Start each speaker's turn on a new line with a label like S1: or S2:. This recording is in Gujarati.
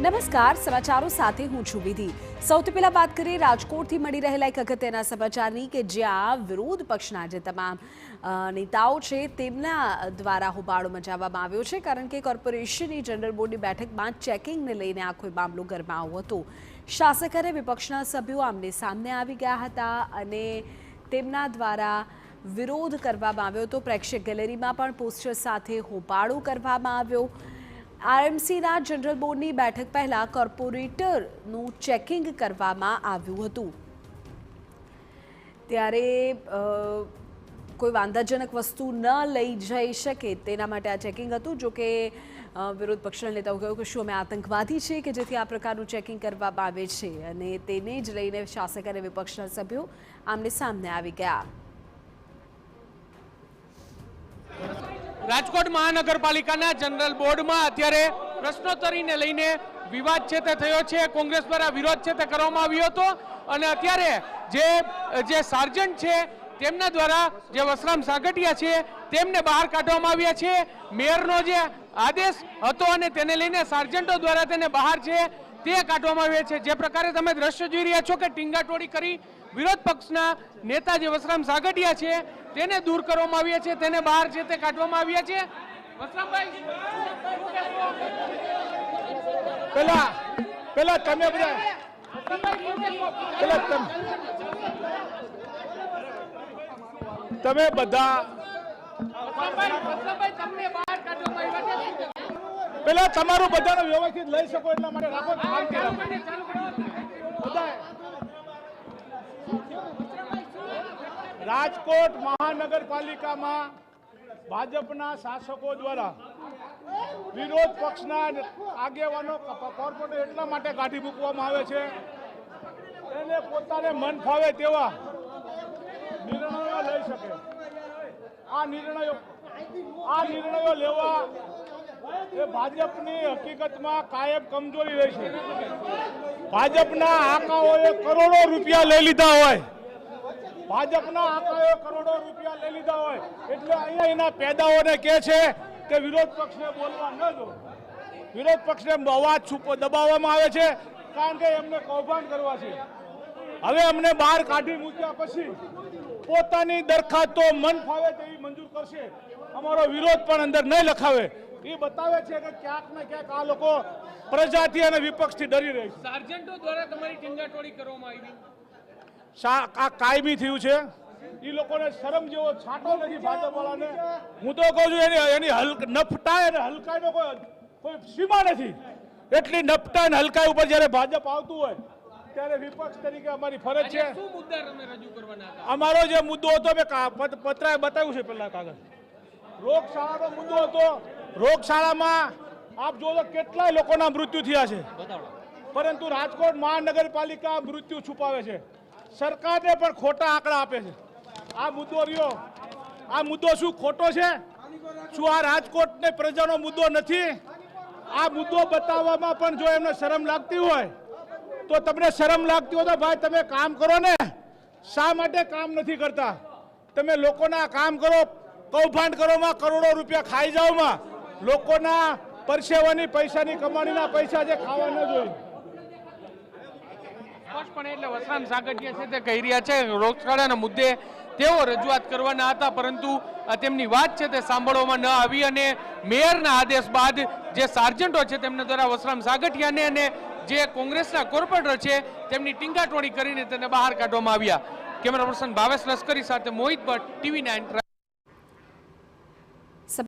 S1: નમસ્કાર, સમાચારો સાથે હું છું વિધિ। સૌથી પહેલા વાત કરીએ રાજકોટથી મળી રહેલા એક અગત્યના સમાચારની કે જ્યાં વિરોધ પક્ષના જે તમામ નેતાઓ છે તેમના દ્વારા હોબાળો મચાવવામાં આવ્યો છે, કારણ કે કોર્પોરેશનની જનરલ બોર્ડની બેઠકમાં ચેકિંગને લઈને આખો મામલો ગરમાયો હતો। શાસક અને વિપક્ષના સભ્યો આમને સામને આવી ગયા હતા અને તેમના દ્વારા વિરોધ કરવામાં આવ્યો હતો। પ્રેક્ષક ગેલેરીમાં પણ પોસ્ટર સાથે હોબાળો કરવામાં આવ્યો। આરએમસીના જનરલ બોર્ડની બેઠક પહેલા કોર્પોરેટરનું ચેકિંગ કરવામાં આવ્યું હતું, ત્યારે કોઈ વાંધાજનક વસ્તુ ન લઈ જઈ શકે તેના માટે આ ચેકિંગ હતું। જો કે વિરોધ પક્ષના નેતાઓ કહ્યું કે શું અમે આતંકવાદી છે કે જેથી આ પ્રકારનું ચેકિંગ કરવામાં આવે છે, અને તેને જ લઈને શાસક અને વિપક્ષના સભ્યો આમને સામને આવી ગયા।
S2: રાજકોટ મહાનગરપાલિકાના જનરલ બોર્ડમાં અત્યારે પ્રશ્નોત્તરીને લઈને વિવાદ છે તે થયો છે। કોંગ્રેસ દ્વારા વિરોધ છે તે કરવામાં આવ્યો હતો અને અત્યારે જે સાર્જન્ટ છે તેમના દ્વારા જે વસરામ સાગઠિયા છે તેમને બહાર કાઢવામાં આવ્યા છે। મેયરનો જે આદેશ હતો અને તેને લઈને સાર્જન્ટો દ્વારા તેને બહાર છે તે કાઢવામાં આવ્યા છે। જે પ્રકારે તમે દ્રશ્ય જોઈ રહ્યા છો કે ટીંગાટોળી કરી વિરોધ પક્ષના નેતા જે વસરામ સાગઠિયા છે તેને દૂર કરવામાં આવ્યા છે, તેને બહાર છે તે કાઢવામાં આવ્યા છે। વસરામભાઈ,
S3: પેલા તમે બધા તમે બધા પેલા તમારું બધાને વ્યવસ્થિત લઈ શકો એટલા માટે રાખો। રાજકોટ મહાનગરપાલિકામાં ભાજપના શાસકો દ્વારા વિરોધ પક્ષના આગેવાનો કોર્પોરેટર એટલા માટે કાઢી મૂકવામાં આવે છે એને પોતાને મન ફાવે તેવા નિર્ણયો લઈ શકે। આ નિર્ણયો લેવા એ ભાજપની હકીકતમાં કાયમ કમજોરી રહેશે। ભાજપના આંકડાઓએ કરોડો રૂપિયા લઈ લીધા હોય, ભાજપના આંકડાઓએ કરોડો રૂપિયા લઈ લીધા હોય એટલે અહીંયા એના પેદાઓને કહે છે કે વિરોધ પક્ષને બોલવા ન દો, વિરોધ પક્ષને અવાજ દબાવવામાં આવે છે કારણ કે એમને કૌભાંડ કરવા છે। હવે અમને બહાર કાઢી મૂક્યા પછી પોતાની દરખાસ્તો મન ફાવે તેવી મંજૂર કરશે, અમારો વિરોધ પણ અંદર નહીં લખાવે। એ બતાવે છે કે ક્યાંક ને ક્યાંક આ લોકો પ્રજાથી અને વિપક્ષથી ડરી રહે છે।
S2: સાર્જન્ટો દ્વારા તમારી ટીંગાટોળી કરવામાં આવી,
S3: આ કાયમી થયું છે। એ લોકોને શરમ જેવો છાંટો નથી ભાજપવાળાને। હું તો કહું છું એની નફટાય અને હલકાઈનો કોઈ સીમા નથી। એટલી નફટા અને હલકાઈ ઉપર જ્યારે ભાજપ આવતું હોય ત્યારે વિપક્ષ તરીકે અમારી ફરજ છે।
S2: શું મુદ્દા તમે રજૂ કરવાના હતા?
S3: અમારો જે મુદ્દો હતો મેં પત્રાએ બતાવ્યું છે પેલા કાગળ, રોગશાળાનો મુદ્દો હતો। રોગશાળામાં આપ જોવો કેટલાય લોકોના મૃત્યુ થયા છે, પરંતુ રાજકોટ મહાનગરપાલિકા મૃત્યુ છુપાવે છે, સરકારને પણ ખોટા આંકડા આપે છે। આ મુદ્દો રહ્યો, આ મુદ્દો શું ખોટો છે? શું આ રાજકોટને પ્રજાનો મુદ્દો નથી? આ મુદ્દો બતાવવામાં પણ જો એમને શરમ લાગતી હોય તો તમને શરમ લાગતી હોય તો ભાઈ તમે કામ કરો ને, શા માટે કામ નથી કરતા? તમે લોકોના કામ કરો, કૌભાંડ કરોમાં, કરોડો રૂપિયા ખાઈ જાઓમાં, લોકોના પરસેવાની પૈસાની કમાણીના પૈસા જે ખાવા ન જોઈએ।
S2: સ્પષ્ટપણે એટલે વસરામ સાગઠિયા છે તે કહી રહ્યા છે રોગચાળાના મુદ્દે તેઓ રજૂઆત કરવાના હતા, પરંતુ તેમની વાત છે તે સાંભળવામાં ન આવી અને મેયરના આદેશ બાદ જે સાર્જન્ટો છે તેમના દ્વારા વસરામ સાગઠિયાને અને જે કોંગ્રેસના કોર્પોરેટર છે તેમની ટીંગાટોળી કરીને તેને બહાર કાઢવામાં આવ્યા। કેમેરા પર્સન ભાવેશ લશ્કરી સાથે મોહિત ભટ્ટ, TV9।